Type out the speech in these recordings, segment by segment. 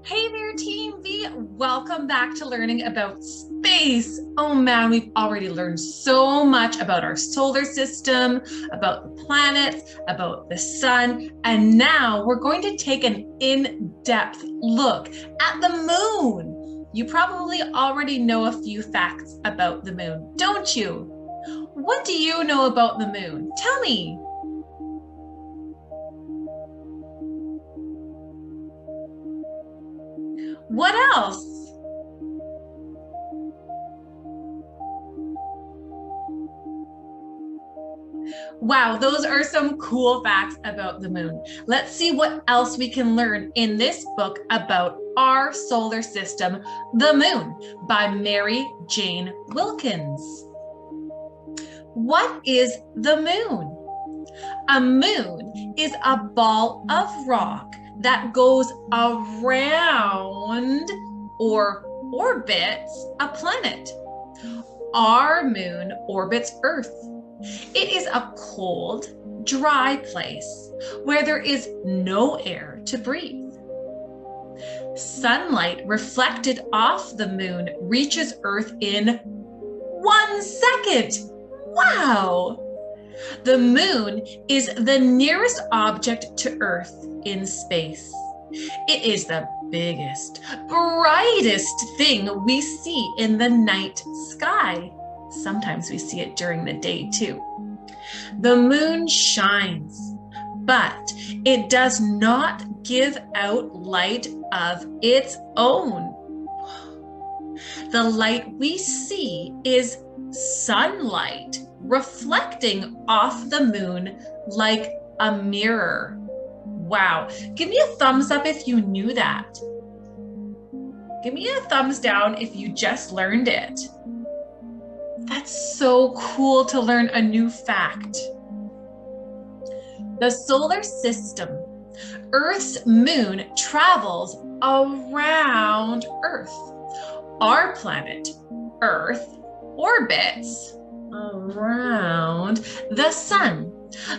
Hey there, Team V. Welcome back to learning about space. Oh man, we've already learned so much about our solar system, about the planets, about the sun, and now we're going to take an in-depth look at the moon. You probably already know a few facts about the moon, don't you? What do you know about the moon? Tell me. What else? Wow, those are some cool facts about the moon. Let's see what else we can learn in this book about our solar system, The Moon, by Mary Jane Wilkins. What is the moon? A moon is a ball of rock that goes around or orbits a planet. Our moon orbits Earth. It is a cold, dry place where there is no air to breathe. Sunlight reflected off the moon reaches Earth in 1 second. Wow! The moon is the nearest object to Earth in space. It is the biggest, brightest thing we see in the night sky. Sometimes we see it during the day too. The moon shines, but it does not give out light of its own. The light we see is sunlight reflecting off the moon like a mirror. Wow. Give me a thumbs up if you knew that. Give me a thumbs down if you just learned it. That's so cool to learn a new fact. The solar system. Earth's moon travels around Earth. Our planet, Earth, orbits around the sun.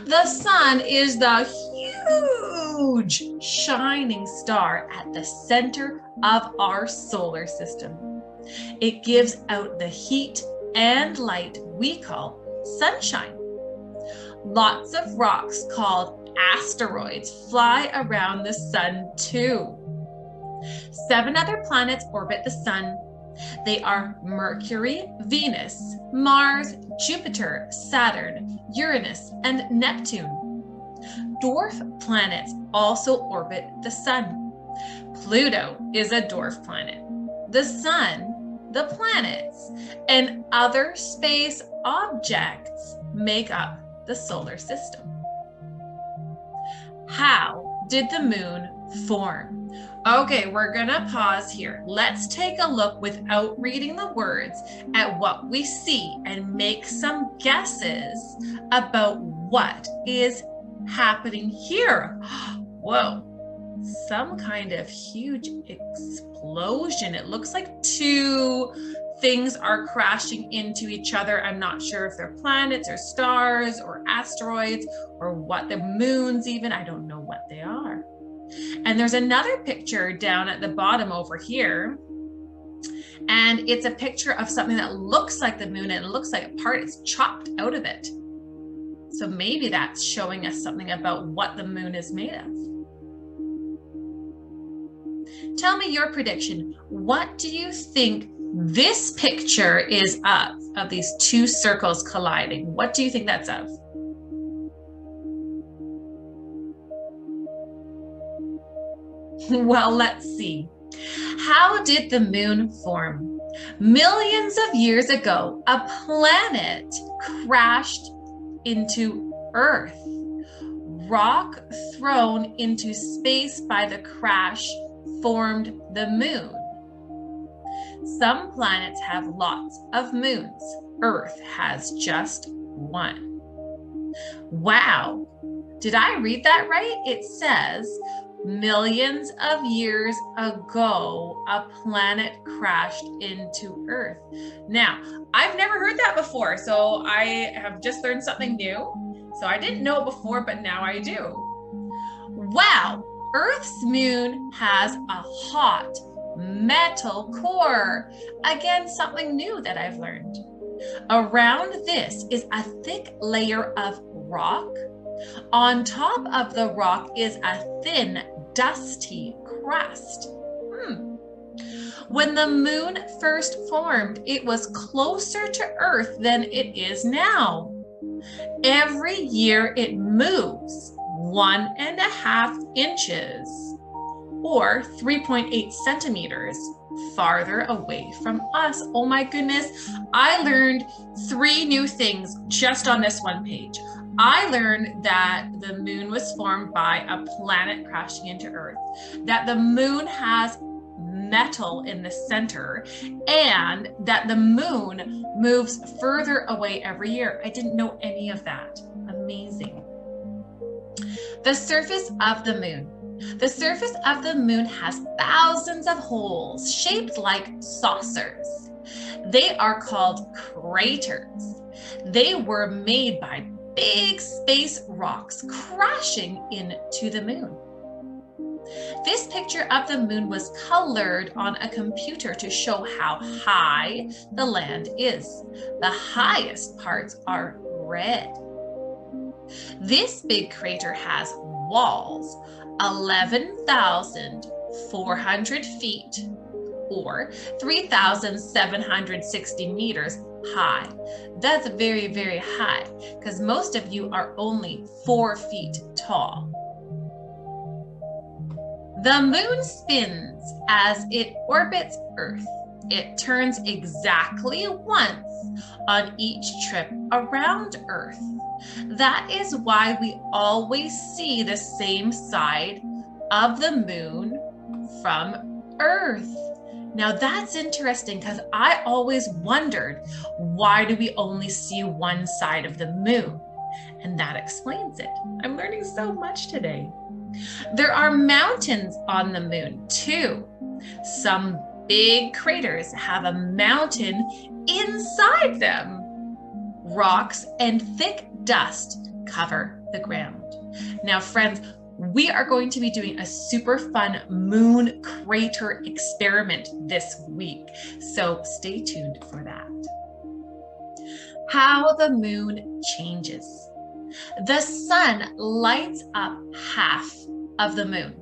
The sun is the huge shining star at the center of our solar system. It gives out the heat and light we call sunshine. Lots of rocks called asteroids fly around the sun too. 7 other planets orbit the sun. They are Mercury, Venus, Mars, Jupiter, Saturn, Uranus, and Neptune. Dwarf planets also orbit the sun. Pluto is a dwarf planet. The sun, the planets, and other space objects make up the solar system. How did the moon form? Okay, we're gonna pause here. Let's take a look without reading the words at what we see and make some guesses about what is happening here. Whoa, some kind of huge explosion. It looks like 2 things are crashing into each other. I'm not sure if they're planets or stars or asteroids or what, the moons even. I don't know what they are. And there's another picture down at the bottom over here. And it's a picture of something that looks like the moon and it looks like a part is chopped out of it. So maybe that's showing us something about what the moon is made of. Tell me your prediction. What do you think this picture is of these 2 circles colliding? What do you think that's of? Well, let's see. How did the moon form? Millions of years ago, a planet crashed into Earth. Rock thrown into space by the crash formed the moon. Some planets have lots of moons. Earth has just 1. Wow. Did I read that right? It says, millions of years ago, a planet crashed into Earth. Now, I've never heard that before, so I have just learned something new. So I didn't know it before, but now I do. Wow, Earth's moon has a hot metal core. Again, something new that I've learned. Around this is a thick layer of rock. On top of the rock is a thin, dusty crust. When the moon first formed, it was closer to Earth than it is now. Every year it moves 1.5 inches or 3.8 centimeters farther away from us. Oh my goodness, I learned 3 new things just on this one page. I learned that the moon was formed by a planet crashing into Earth, that the moon has metal in the center, and that the moon moves further away every year. I didn't know any of that. Amazing. The surface of the moon. The surface of the moon has thousands of holes shaped like saucers. They are called craters. They were made by big space rocks crashing into the moon. This picture of the moon was colored on a computer to show how high the land is. The highest parts are red. This big crater has walls 11,400 feet or 3,760 meters high. That's very, very high because most of you are only 4 feet tall. The moon spins as it orbits Earth. It turns exactly once on each trip around Earth. That is why we always see the same side of the moon from Earth. Now that's interesting because I always wondered, why do we only see one side of the moon? And that explains it. I'm learning so much today. There are mountains on the moon too. Some big craters have a mountain inside them. Rocks and thick dust cover the ground. Now, friends, we are going to be doing a super fun moon crater experiment this week. So stay tuned for that. How the moon changes. The sun lights up half of the moon.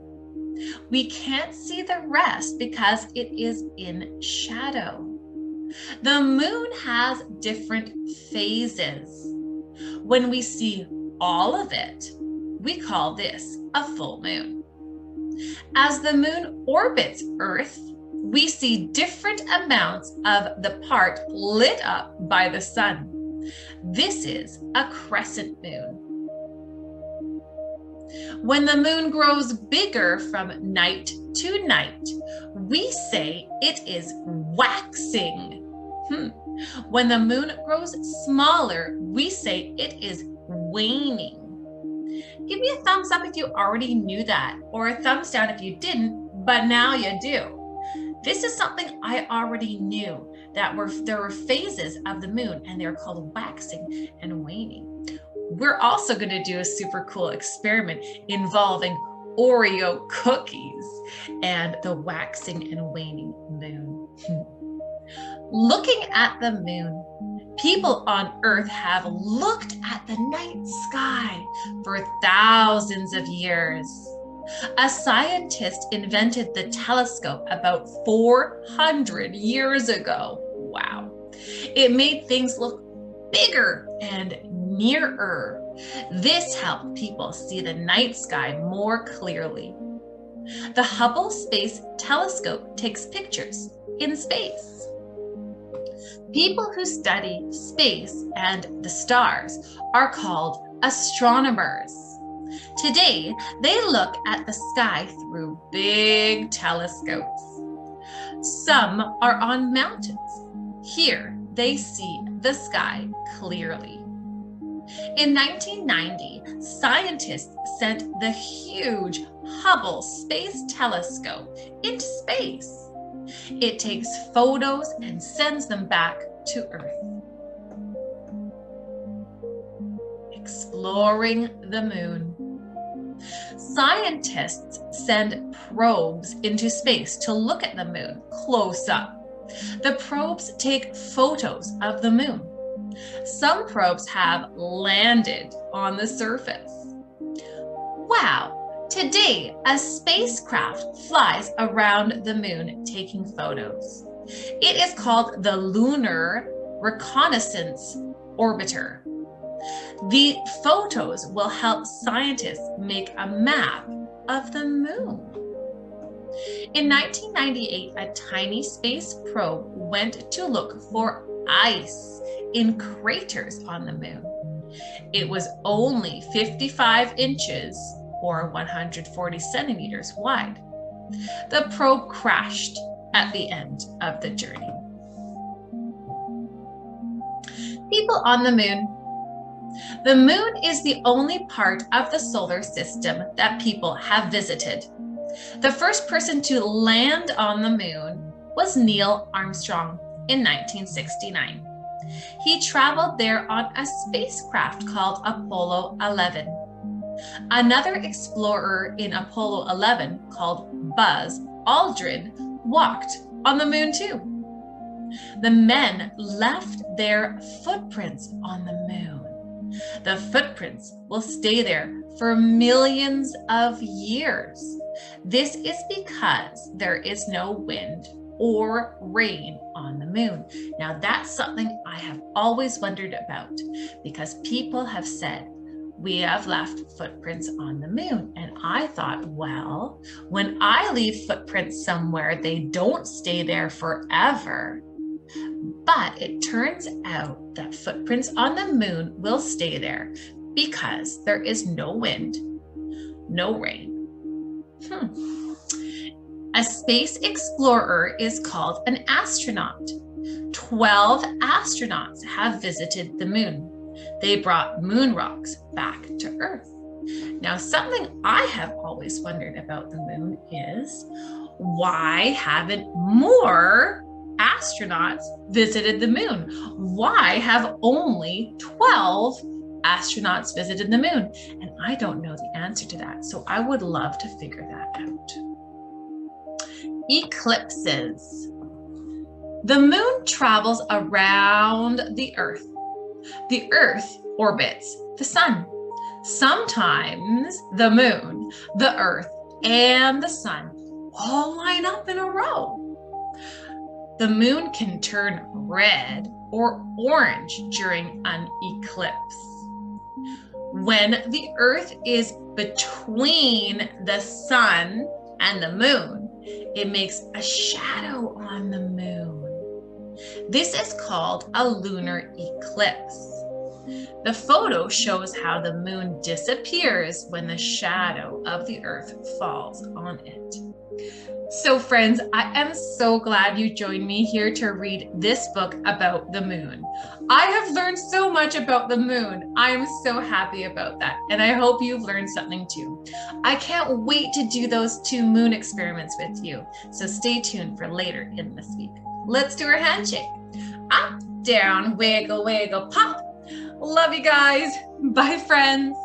We can't see the rest because it is in shadow. The moon has different phases. When we see all of it, we call this a full moon. As the moon orbits Earth, we see different amounts of the part lit up by the sun. This is a crescent moon. When the moon grows bigger from night to night, we say it is waxing. When the moon grows smaller, we say it is waning. Give me a thumbs up if you already knew that, or a thumbs down if you didn't, but now you do. This is something I already knew, that there were phases of the moon and they're called waxing and waning. We're also going to do a super cool experiment involving Oreo cookies and the waxing and waning moon. Looking at the moon, people on Earth have looked at the night sky for thousands of years. A scientist invented the telescope about 400 years ago. Wow. It made things look bigger and nearer. This helped people see the night sky more clearly. The Hubble Space Telescope takes pictures in space. People who study space and the stars are called astronomers. Today, they look at the sky through big telescopes. Some are on mountains. Here, they see the sky clearly. In 1990, scientists sent the huge Hubble Space Telescope into space. It takes photos and sends them back to Earth. Exploring the moon. Scientists send probes into space to look at the moon close up. The probes take photos of the moon. Some probes have landed on the surface. Wow! Today, a spacecraft flies around the moon taking photos. It is called the Lunar Reconnaissance Orbiter. The photos will help scientists make a map of the moon. In 1998, a tiny space probe went to look for ice in craters on the moon. It was only 55 inches or 140 centimeters wide. The probe crashed at the end of the journey. People on the moon. The moon is the only part of the solar system that people have visited. The first person to land on the moon was Neil Armstrong in 1969. He traveled there on a spacecraft called Apollo 11. Another explorer in Apollo 11 called Buzz Aldrin walked on the moon too. The men left their footprints on the moon. The footprints will stay there for millions of years. This is because there is no wind or rain on the moon. Now that's something I have always wondered about, because people have said we have left footprints on the moon. And I thought, well, when I leave footprints somewhere, they don't stay there forever. But it turns out that footprints on the moon will stay there because there is no wind, no rain. A space explorer is called an astronaut. 12 astronauts have visited the moon. They brought moon rocks back to Earth. Now, something I have always wondered about the moon is, why haven't more astronauts visited the moon? Why have only 12 astronauts visited the moon? And I don't know the answer to that, so I would love to figure that out. Eclipses. The moon travels around the Earth. The Earth orbits the sun. Sometimes the moon, the Earth, and the sun all line up in a row. The moon can turn red or orange during an eclipse. When the Earth is between the sun and the moon, it makes a shadow on the moon. This is called a lunar eclipse. The photo shows how the moon disappears when the shadow of the Earth falls on it. So friends, I am so glad you joined me here to read this book about the moon. I have learned so much about the moon. I am so happy about that, and I hope you've learned something too. I can't wait to do those 2 moon experiments with you, so stay tuned for later in this week. Let's do our handshake. Up, down, wiggle, wiggle, pop. Love you guys. Bye, friends.